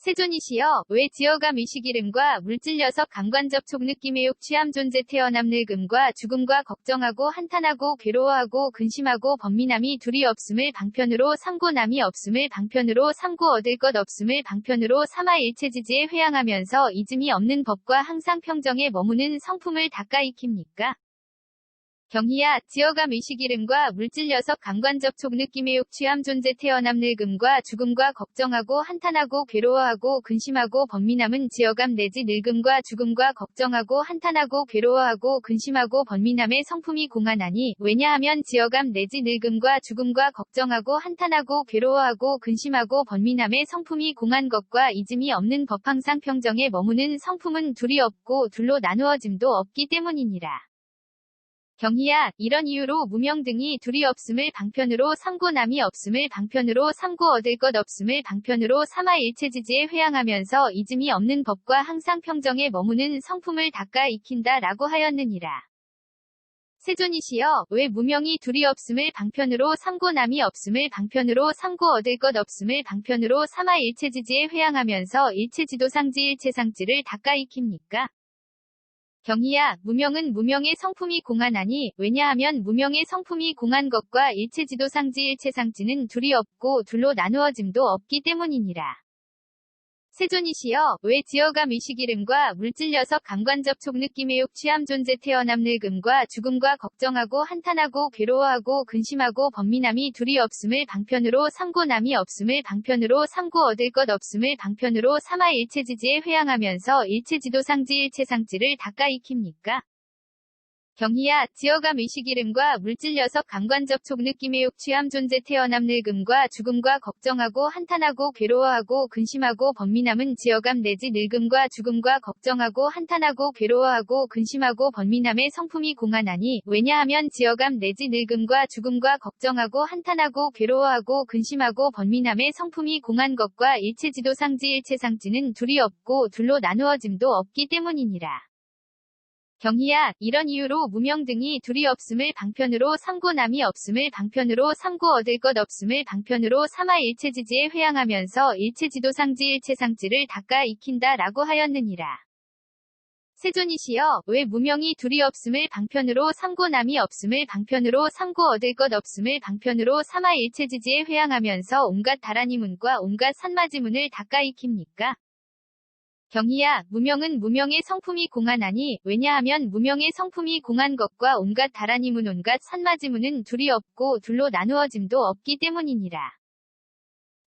세존이시여, 왜 지어감 의식 이름과 물질 녀석 감관 접촉 느낌의 욕 취함 존재 태어남 늙음과 죽음과 걱정하고 한탄하고 괴로워하고 근심하고 번민함이 둘이 없음을 방편으로 삼고 남이 없음을 방편으로 삼고 얻을 것 없음을 방편으로 삼아 일체지지에 회양하면서 이즘이 없는 법과 항상 평정에 머무는 성품을 닦아 익힙니까? 경희야, 지어감 의식 이름과 물질 녀석 감관 접촉 느낌의 욕 취함 존재 태어남 늙음과 죽음과 걱정하고 한탄하고 괴로워하고 근심하고 번민함은 지어감 내지 늙음과 죽음과 걱정하고 한탄하고 괴로워하고 근심하고 번민함의 성품이 공한하니 왜냐하면 지어감 내지 늙음과 죽음과 걱정하고 한탄하고 괴로워하고 근심하고 번민함의 성품이 공한 것과 이즘이 없는 법 항상 평정에 머무는 성품은 둘이 없고 둘로 나누어짐도 없기 때문이니라. 경희야, 이런 이유로 무명 등이 둘이 없음을 방편으로 삼고 남이 없음을 방편으로 삼고 얻을 것 없음을 방편으로 삼아 일체지지에 회양하면서 이즘이 없는 법과 항상 평정에 머무는 성품을 닦아 익힌다 라고 하였느니라. 세존이시여, 왜 무명이 둘이 없음을 방편으로 삼고 남이 없음을 방편으로 삼고 얻을 것 없음을 방편으로 삼아 일체지지에 회양하면서 일체지도상지 일체상지를 닦아 익힙니까? 경희야, 무명은 무명의 성품이 공한하니 왜냐하면 무명의 성품이 공한 것과 일체지도상지 일체상지는 둘이 없고 둘로 나누어짐도 없기 때문이니라. 세존이시여, 왜 지어감 의식 이름과 물질 녀석 감관 접촉 느낌의 욕 취함 존재 태어남 늙음과 죽음과 걱정하고 한탄하고 괴로워하고 근심하고 번민함이 둘이 없음을 방편으로 삼고 남이 없음을 방편으로 삼고 얻을 것 없음을 방편으로 삼아 일체지지에 회양하면서 일체지도상지 일체상지를 닦아 익힙니까? 경희야, 지어감 의식 이름과 물질 녀석 감관 접촉 느낌 의욕 취함 존재 태어남 늙음과 죽음과 걱정하고 한탄하고 괴로워하고 근심하고 번민함은 지어감 내지 늙음과 죽음과 걱정하고 한탄하고 괴로워하고 근심하고 번민함의 성품이 공하나니 왜냐하면 지어감 내지 늙음과 죽음과 걱정하고 한탄하고 괴로워하고 근심하고 번민함의 성품이 공한 것과 일체지도상지 일체상지는 둘이 없고 둘로 나누어짐도 없기 때문이니라. 경희야, 이런 이유로 무명 등이 둘이 없음을 방편으로 삼고 남이 없음을 방편으로 삼고 얻을 것 없음을 방편으로 삼아 일체지지에 회항하면서 일체지도상지 일체상지를 닦아 익힌다 라고 하였느니라. 세존이시여, 왜 무명이 둘이 없음을 방편으로 삼고 남이 없음을 방편으로 삼고 얻을 것 없음을 방편으로 삼아 일체지지에 회항하면서 온갖 다라니 문과 온갖 산마지문을 닦아 익힙니까? 경희야, 무명은 무명의 성품이 공하나니 왜냐하면 무명의 성품이 공한 것과 온갖 다라니문 온갖 산마지문은 둘이 없고 둘로 나누어짐도 없기 때문이니라.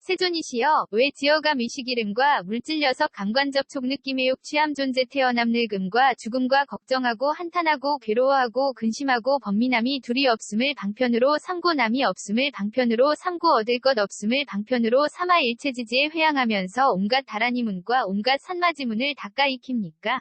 세존이시여, 왜 지어감 의식 이름과 물질 녀석 감관 접촉 느낌 의욕 취함 존재 태어남 늙음과 죽음과 걱정하고 한탄하고 괴로워하고 근심하고 번민함이 둘이 없음을 방편으로 삼고 남이 없음을 방편으로 삼고 얻을 것 없음을 방편으로 삼아 일체지지에 회항하면서 온갖 다라니문과 온갖 산마지문을 닦아 익힙니까?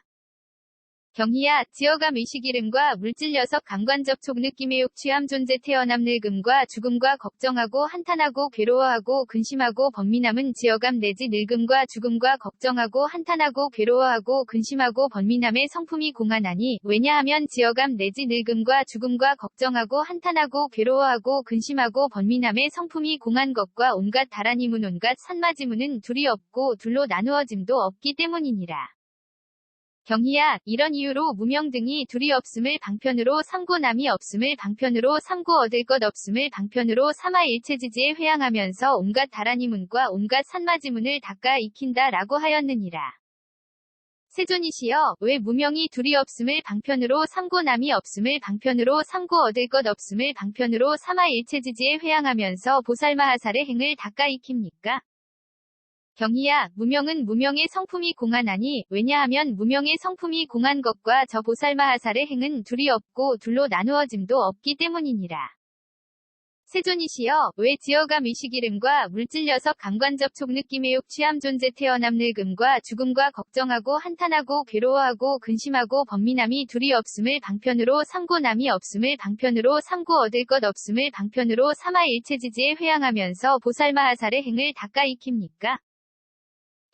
경희야, 지어감 의식 이름과 물질 녀석 감관 접촉 느낌 의욕 취함 존재 태어남 늙음과 죽음과 걱정하고 한탄하고 괴로워하고 근심하고 번민함은 지어감 내지 늙음과 죽음과 걱정하고 한탄하고 괴로워하고 근심하고 번민함의 성품이 공하나니 왜냐하면 지어감 내지 늙음과 죽음과 걱정하고 한탄하고 괴로워하고 근심하고 번민함의 성품이 공한 것과 온갖 다라니문 온갖 산마지문은 둘이 없고 둘로 나누어짐도 없기 때문이니라. 경희야, 이런 이유로 무명 등이 둘이 없음을 방편으로 삼고 남이 없음을 방편으로 삼고 얻을 것 없음을 방편으로 삼아 일체지지에 회항하면서 온갖 다라니문과 온갖 산마지문을 닦아 익힌다 라고 하였느니라. 세존이시여, 왜 무명이 둘이 없음을 방편으로 삼고 남이 없음을 방편으로 삼고 얻을 것 없음을 방편으로 삼아 일체지지에 회항하면서 보살마하살의 행을 닦아 익힙니까? 경희야, 무명은 무명의 성품이 공하나니 왜냐하면 무명의 성품이 공한 것과 저 보살마하살의 행은 둘이 없고 둘로 나누어짐도 없기 때문이니라. 세존이시여, 왜 지어감 의식 이름과 물질 녀석 감관 접촉 느낌 의욕 취함 존재 태어남 늙음과 죽음과 걱정하고 한탄하고 괴로워하고 근심하고 번민함이 둘이 없음을 방편으로 삼고 남이 없음을 방편으로 삼고 얻을 것 없음을 방편으로 삼아 일체지지에 회항하면서 보살마하살의 행을 닦아 익힙니까?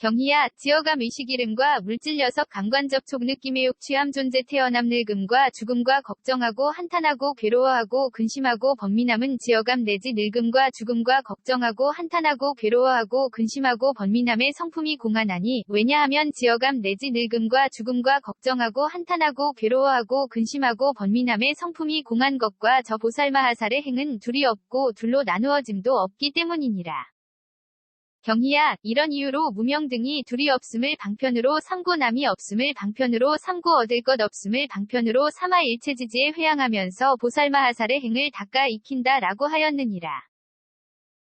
경희야, 지어감 의식 이름과 물질 녀석 감관 접촉 느낌 의욕 취함 존재 태어남 늙음과 죽음과 걱정하고 한탄하고 괴로워하고 근심하고 번민함은 지어감 내지 늙음과 죽음과 걱정하고 한탄하고 괴로워하고 근심하고 번민함의 성품이 공하나니 왜냐하면 지어감 내지 늙음과 죽음과 걱정하고 한탄하고 괴로워하고 근심하고 번민함의 성품이 공한 것과 저 보살마하살의 행은 둘이 없고 둘로 나누어짐도 없기 때문이니라. 경희야, 이런 이유로 무명 등이 둘이 없음을 방편으로 삼고 남이 없음을 방편으로 삼고 얻을 것 없음을 방편으로 삼아 일체지지에 회항하면서 보살마하살의 행을 닦아 익힌다 라고 하였느니라.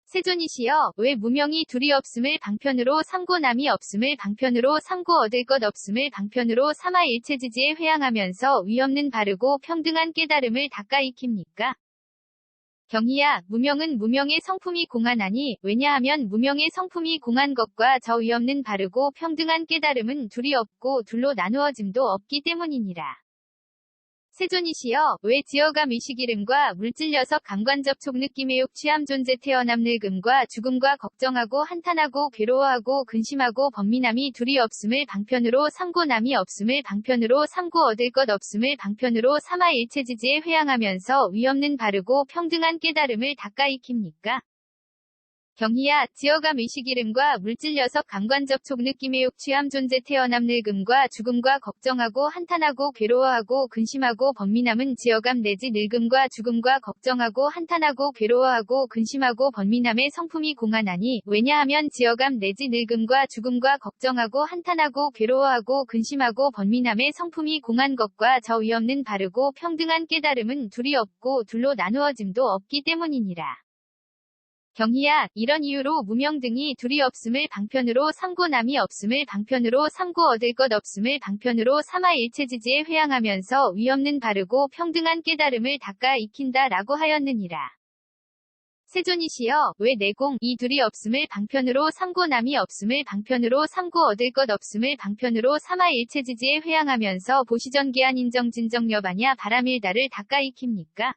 세존이시여, 왜 무명이 둘이 없음을 방편으로 삼고 남이 없음을 방편으로 삼고 얻을 것 없음을 방편으로 삼아 일체지지에 회항하면서 위없는 바르고 평등한 깨달음을 닦아 익힙니까? 경희야, 무명은 무명의 성품이 공하나니 왜냐하면 무명의 성품이 공한 것과 저 위없는 바르고 평등한 깨달음은 둘이 없고 둘로 나누어짐도 없기 때문이니라. 세존이시여, 왜 지어감 의식 이름과 물질 녀석 감관 접촉 느낌 의욕 취함 존재 태어남 늙음과 죽음과 걱정하고 한탄하고 괴로워하고 근심하고 번민함이 둘이 없음을 방편으로 삼고 남이 없음을 방편으로 삼고 얻을 것 없음을 방편으로 삼아 일체지지에 회항하면서 위없는 바르고 평등한 깨달음을 닦아 익힙니까? 경희야, 지어감 의식 이름과 물질 녀석 감관 접촉 느낌 의욕 취함 존재 태어남 늙음과 죽음과 걱정하고 한탄하고 괴로워하고 근심하고 번민함은 지어감 내지 늙음과 죽음과 걱정하고 한탄하고 괴로워하고 근심하고 번민함의 성품이 공하나니 왜냐하면 지어감 내지 늙음과 죽음과 걱정하고 한탄하고 괴로워하고 근심하고 번민함의 성품이 공한 것과 저 위없는 바르고 평등한 깨달음은 둘이 없고 둘로 나누어짐도 없기 때문이니라. 경희야, 이런 이유로 무명 등이 둘이 없음을 방편으로 삼고 남이 없음을 방편으로 삼고 얻을 것 없음을 방편으로 삼아 일체지지에 회항하면서 위없는 바르고 평등한 깨달음을 닦아 익힌다 라고 하였느니라. 세존이시여, 왜 내공 이 둘이 없음을 방편으로 삼고 남이 없음을 방편으로 삼고 얻을 것 없음을 방편으로 삼아 일체지지에 회항하면서 보시전기한 인정진정여바냐 바람일다를 닦아 익힙니까?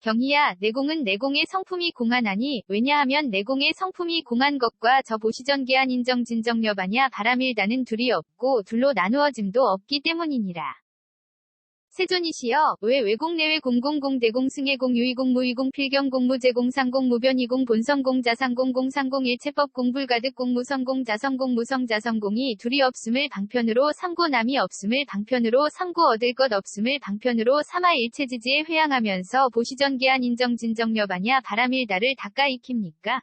경희야, 내공은 내공의 성품이 공하나니 왜냐하면 내공의 성품이 공한 것과 저 보시전기한 인정진정여바냐 바람일다는 둘이 없고 둘로 나누어짐도 없기 때문이니라. 세존이시여, 왜 외공 내외 공공공 대공 승해공 유의공 무의공 필경공 무제공 상공 무변이공 본성공 자상공 공상공 일체법공 불가득공 무성공 자성공 무성자성공이 둘이 없음을 방편으로 삼고 남이 없음을 방편으로 삼고 얻을 것 없음을 방편으로 삼아 일체지지에 회항하면서 보시전기한 인정진정여바냐 바람일다를 닦아 익힙니까?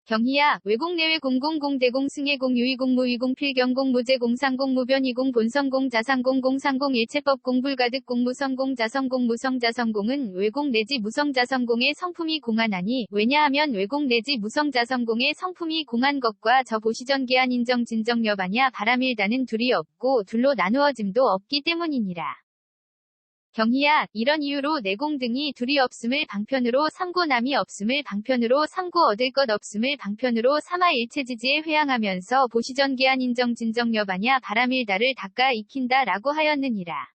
경희야, 외공 내외 공공공 대공 승해공 유의공 무의공 필경공 무제공 상공 무변이공 본성공 자상공 공상공 일체법공 불가득공 무성공 자성공 무성자성공은 외공 내지 무성자성공의 성품이 공하나니 왜냐하면 외공 내지 무성자성공의 성품이 공한 것과 저 보시전기한 인정진정여바냐 바람일다는 둘이 없고 둘로 나누어짐도 없기 때문이니라. 경희야, 이런 이유로 내공 등이 둘이 없음을 방편으로 삼고 남이 없음을 방편으로 삼고 얻을 것 없음을 방편으로 삼아 일체지지에 회항하면서 보시전기한 인정진정여바냐 바람일다를 닦아 익힌다 라고 하였느니라.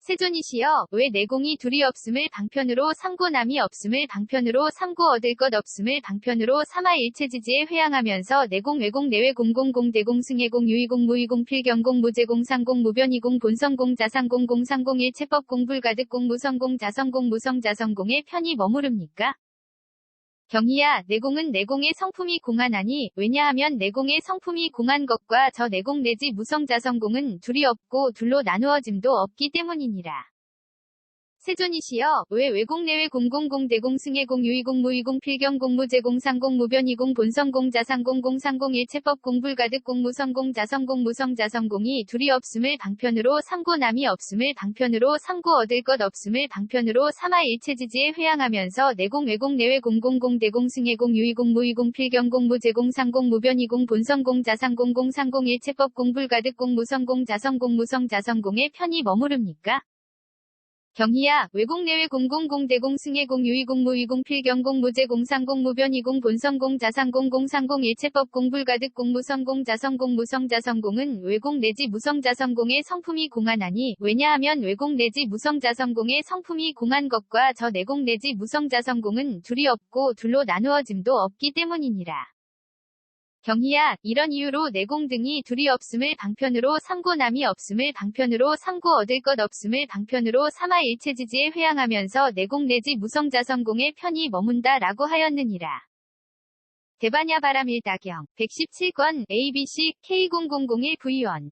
세존이시여, 왜 내공이 둘이 없음을 방편으로 삼고 남이 없음을 방편으로 삼고 얻을 것 없음을 방편으로 삼아 일체지지에 회항하면서 내공 외공 내외 공공공 대공 승해공 유의공 무의공 필경공 무제공 상공 무변이공 본성공 자상공 공상공 일체법공 불가득공 무성공 자성공 무성자성공에 편히 머무릅니까? 경희야, 내공은 내공의 성품이 공하나니 왜냐하면 내공의 성품이 공한 것과 저 내공 내지 무성자성공은 둘이 없고 둘로 나누어짐도 없기 때문이니라. 세존이시여, 왜 외공 내외 공공공 대공 승해공 유의공 무의공 필경공 무제공 상공 무변이공 본성공 자상공 공상공 일체법공 불가득공 무성공 자성공 무성자성공이 둘이 없음을 방편으로 삼고 남이 없음을 방편으로 삼고 얻을 것 없음을 방편으로 삼아 일체지지에 회항하면서 내공 외공 내외 공공공 대공 승해공 유의공 무의공 필경공 무제공 상공 무변이공 본성공 자상공 공상공 일체법공 불가득공 무성공 자성공 무성자성공에 편히 머무릅니까? 경희야, 외공 내외 공공공 대공 승해공 유의공 무의공 필경공 무제공 상공 무변이공 본성공 자상공 공상공 일체법공 불가득공 무성공 자성공 무성자성공은 외공 내지 무성자성공의 성품이 공하나니 왜냐하면 외공 내지 무성자성공의 성품이 공한 것과 저 내공 내지 무성자성공은 둘이 없고 둘로 나누어짐도 없기 때문이니라. 경희야, 이런 이유로 내공 등이 둘이 없음을 방편으로 삼고 남이 없음을 방편으로 삼고 얻을 것 없음을 방편으로 삼아 일체지지에 회항하면서 내공 내지 무성자성공에 편히 머문다 라고 하였느니라. 대반야 바람일다경 117권 ABC K0001V1